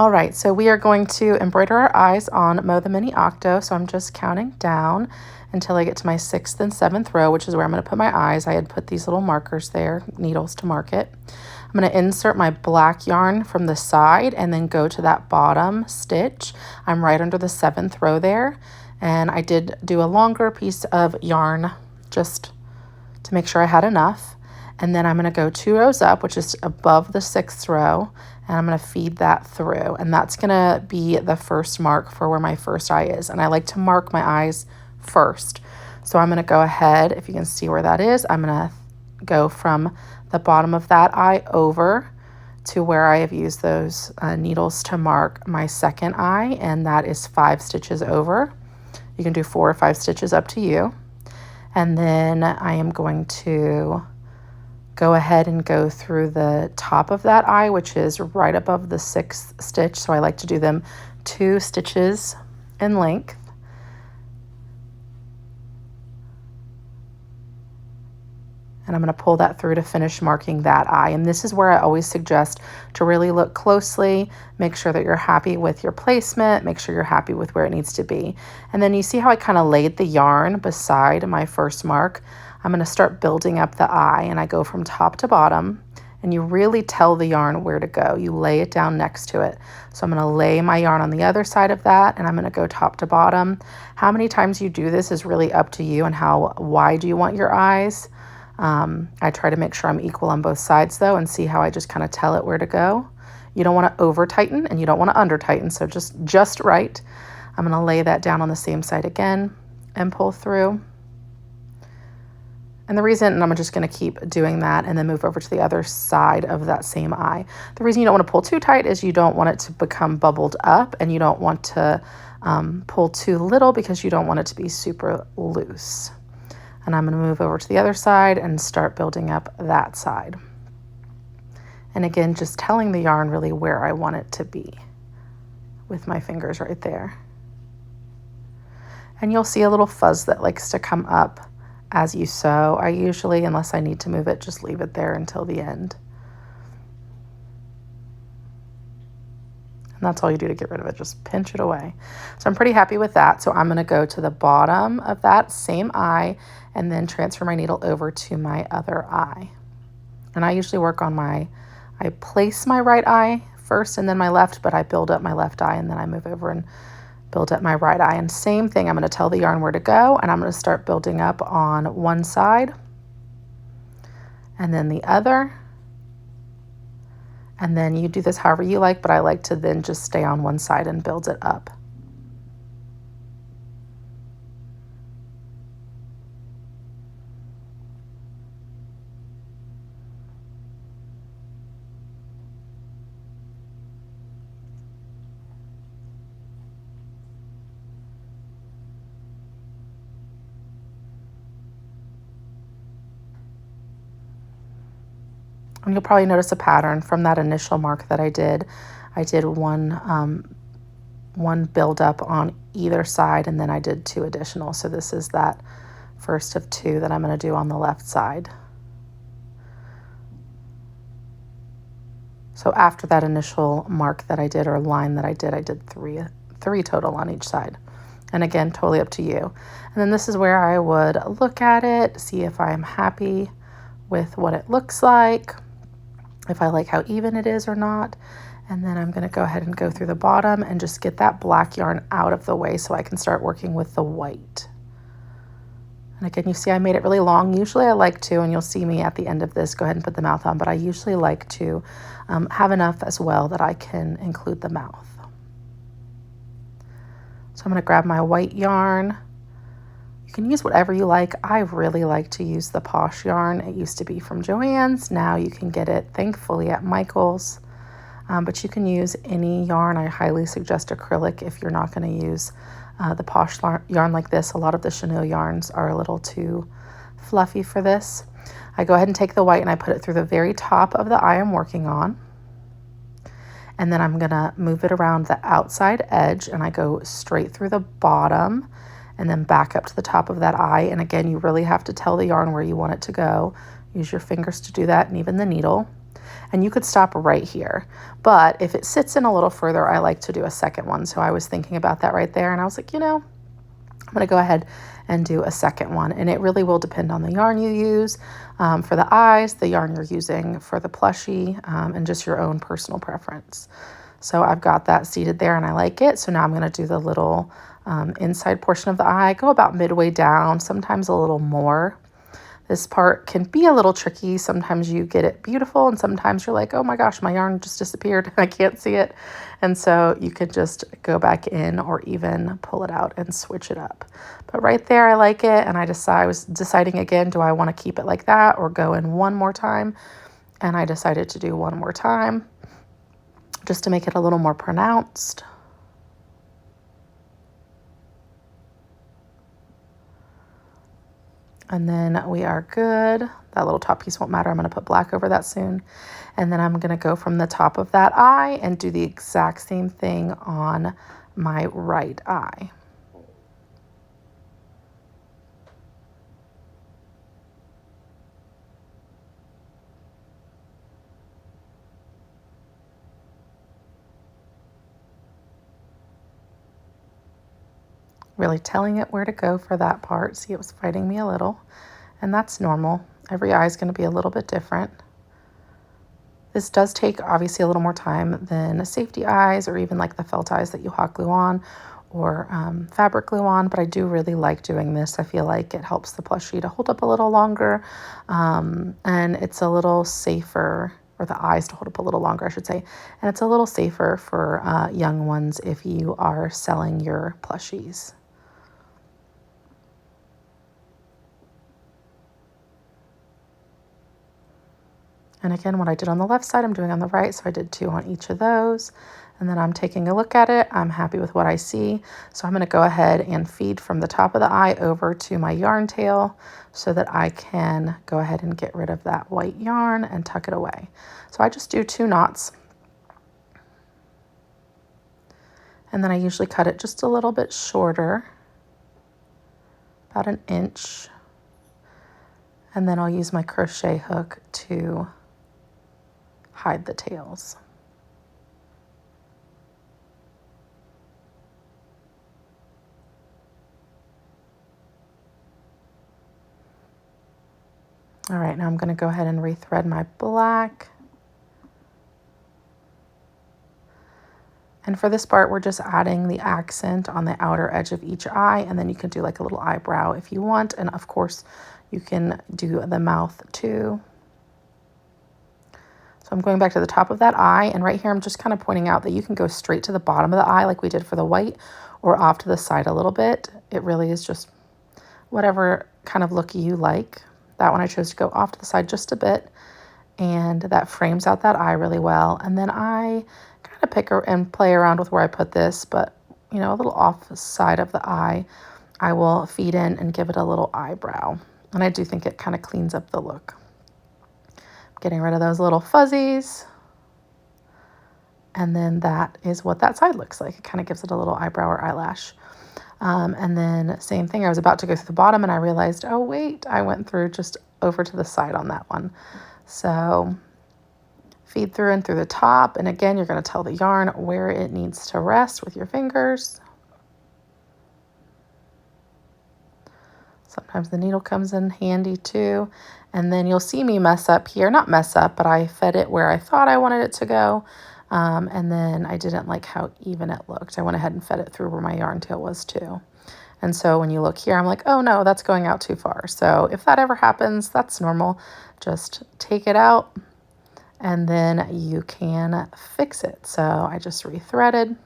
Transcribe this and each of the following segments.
All right, so we are going to embroider our eyes on Mow the Mini Octo. So I'm just counting down until I get to my 6th and 7th row, which is where I'm going to put my eyes. I had put these little markers there, needles to mark it. I'm going to insert my black yarn from the side and then go to that bottom stitch. I'm right under the 7th row there. And I did do a longer piece of yarn just to make sure I had enough. And then I'm going to go 2 rows up, which is above the 6th row, and I'm going to feed that through. And that's going to be the first mark for where my first eye is. And I like to mark my eyes first. So I'm going to go ahead, if you can see where that is, I'm going to go from the bottom of that eye over to where I have used those needles to mark my second eye, and that is 5 stitches over. You can do 4 or 5 stitches, up to you. And then I am going to go ahead and go through the top of that eye, which is right above the 6th stitch. So I like to do them 2 stitches in length. And I'm going to pull that through to finish marking that eye. And this is where I always suggest to really look closely, make sure that you're happy with your placement, make sure you're happy with where it needs to be. And then you see how I kind of laid the yarn beside my first mark. I'm going to start building up the eye, and I go from top to bottom, and you really tell the yarn where to go. You lay it down next to it. So I'm going to lay my yarn on the other side of that, and I'm going to go top to bottom. How many times you do this is really up to you and how wide you want your eyes. I try to make sure I'm equal on both sides though, and see how I just kind of tell it where to go. You don't want to over tighten and you don't want to under tighten, so just right. I'm going to lay that down on the same side again and pull through. And the reason, and I'm just going to keep doing that and then move over to the other side of that same eye. The reason you don't want to pull too tight is you don't want it to become bubbled up, and you don't want to pull too little because you don't want it to be super loose. And I'm going to move over to the other side and start building up that side. And again, just telling the yarn really where I want it to be with my fingers right there. And you'll see a little fuzz that likes to come up as you sew. I usually, unless I need to move it, just leave it there until the end. And that's all you do to get rid of it, just pinch it away. So I'm pretty happy with that. So I'm going to go to the bottom of that same eye and then transfer my needle over to my other eye. And I usually work on I place my right eye first and then my left, but I build up my left eye and then I move over and build up my right eye. And same thing, I'm going to tell the yarn where to go, and I'm going to start building up on one side and then the other. And then you do this however you like, but I like to then just stay on one side and build it up. And you'll probably notice a pattern from that initial mark that I did. I did one build up on either side, and then I did 2 additional. So this is that first of 2 that I'm going to do on the left side. So after that initial mark that I did, or line that I did 3 total on each side. And again, totally up to you. And then this is where I would look at it, see if I am happy with what it looks like, if I like how even it is or not. And then I'm going to go ahead and go through the bottom and just get that black yarn out of the way so I can start working with the white. And again, you see I made it really long. Usually I like to, and you'll see me at the end of this, go ahead and put the mouth on, but I usually like to have enough as well that I can include the mouth. So I'm going to grab my white yarn. You can use whatever you like. I really like to use the Posh yarn. It used to be from Joann's. Now you can get it, thankfully, at Michael's. But you can use any yarn. I highly suggest acrylic if you're not going to use the Posh yarn like this. A lot of the chenille yarns are a little too fluffy for this. I go ahead and take the white and I put it through the very top of the eye I'm working on. And then I'm going to move it around the outside edge, and I go straight through the bottom and then back up to the top of that eye. And again, you really have to tell the yarn where you want it to go. Use your fingers to do that, and even the needle. And you could stop right here. But if it sits in a little further, I like to do a second one. So I was thinking about that right there. And I was like, you know, I'm going to go ahead and do a second one. And it really will depend on the yarn you use for the eyes, the yarn you're using for the plushie, and just your own personal preference. So I've got that seated there and I like it. So now I'm going to do the little inside portion of the eye. Go about midway down, sometimes a little more. This part can be a little tricky. Sometimes you get it beautiful and sometimes you're like, oh my gosh, my yarn just disappeared. I can't see it. And so you could just go back in or even pull it out and switch it up. But right there, I like it. And I was deciding again, do I want to keep it like that or go in one more time? And I decided to do one more time just to make it a little more pronounced. And then we are good. That little top piece won't matter. I'm going to put black over that soon. And then I'm going to go from the top of that eye and do the exact same thing on my right eye. Really telling it where to go for that part. See, it was fighting me a little, and that's normal. Every eye is going to be a little bit different. This does take obviously a little more time than safety eyes or even like the felt eyes that you hot glue on or fabric glue on, but I do really like doing this. I feel like it helps the plushie to hold up a little longer, and it's a little safer, or the eyes to hold up a little longer, I should say, and it's a little safer for young ones if you are selling your plushies. And again, what I did on the left side, I'm doing on the right. So I did 2 on each of those. And then I'm taking a look at it. I'm happy with what I see. So I'm going to go ahead and feed from the top of the eye over to my yarn tail so that I can go ahead and get rid of that white yarn and tuck it away. So I just do 2 knots. And then I usually cut it just a little bit shorter, about 1 inch. And then I'll use my crochet hook to hide the tails. All right, now I'm going to go ahead and rethread my black. And for this part, we're just adding the accent on the outer edge of each eye, and then you can do like a little eyebrow if you want. And of course, you can do the mouth too. So I'm going back to the top of that eye, and right here I'm just kind of pointing out that you can go straight to the bottom of the eye like we did for the white, or off to the side a little bit. It really is just whatever kind of look you like. That one I chose to go off to the side just a bit, and that frames out that eye really well. And then I kind of pick and play around with where I put this, but you know, a little off the side of the eye, I will feed in and give it a little eyebrow. And I do think it kind of cleans up the look. Getting rid of those little fuzzies. And then that is what that side looks like. It kind of gives it a little eyebrow or eyelash. And then same thing, I was about to go through the bottom and I realized, oh wait, I went through just over to the side on that one. So feed through and through the top. And again, you're going to tell the yarn where it needs to rest with your fingers. Sometimes the needle comes in handy too. And then you'll see me mess up here. Not mess up, but I fed it where I thought I wanted it to go. And then I didn't like how even it looked. I went ahead and fed it through where my yarn tail was too. And so when you look here, I'm like, oh no, that's going out too far. So if that ever happens, that's normal. Just take it out and then you can fix it. So I just rethreaded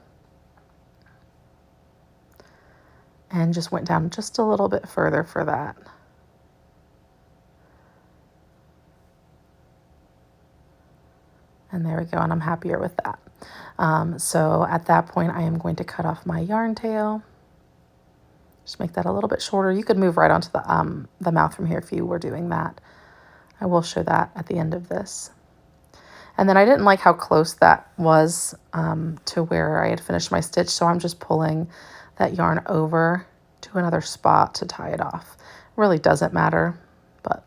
and just went down just a little bit further for that. And there we go, and I'm happier with that. So at that point, I am going to cut off my yarn tail. Just make that a little bit shorter. You could move right onto the mouth from here if you were doing that. I will show that at the end of this. And then I didn't like how close that was to where I had finished my stitch, so I'm just pulling that yarn over to another spot to tie it off. It really doesn't matter, but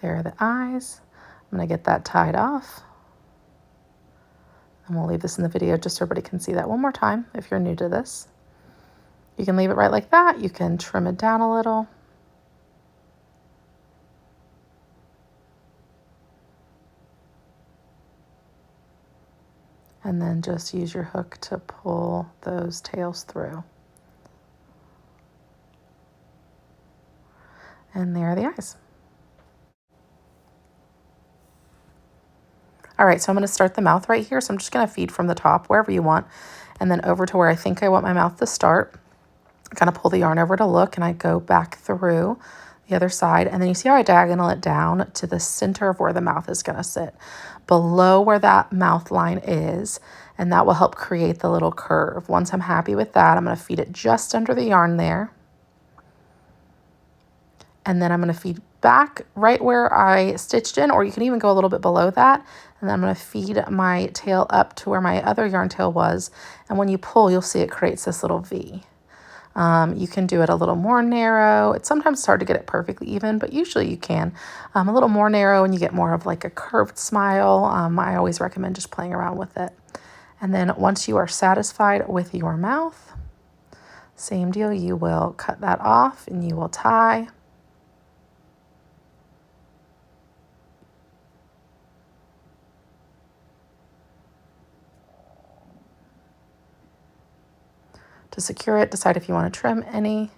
There are the eyes. I'm going to get that tied off. And we'll leave this in the video just so everybody can see that one more time if you're new to this. You can leave it right like that. You can trim it down a little. And then just use your hook to pull those tails through. And there are the eyes. All right, so I'm going to start the mouth right here. So I'm just going to feed from the top wherever you want, and then over to where I think I want my mouth to start. Kind of pull the yarn over to look, and I go back through the other side, and then you see how I diagonal it down to the center of where the mouth is going to sit, below where that mouth line is, and that will help create the little curve. Once I'm happy with that, I'm going to feed it just under the yarn there, and then I'm going to feed back right where I stitched in, or you can even go a little bit below that. And then I'm going to feed my tail up to where my other yarn tail was. And when you pull, you'll see it creates this little V. You can do it a little more narrow. It's sometimes hard to get it perfectly even, but usually you can. A little more narrow and you get more of like a curved smile. I always recommend just playing around with it. And then once you are satisfied with your mouth, same deal, you will cut that off and you will tie. To secure it, decide if you want to trim any,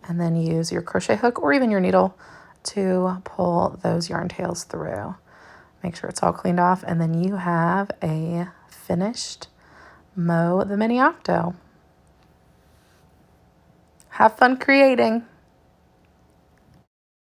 and then use your crochet hook or even your needle to pull those yarn tails through. Make sure it's all cleaned off, and then you have a finished Mo the Mini Octo. Have fun creating.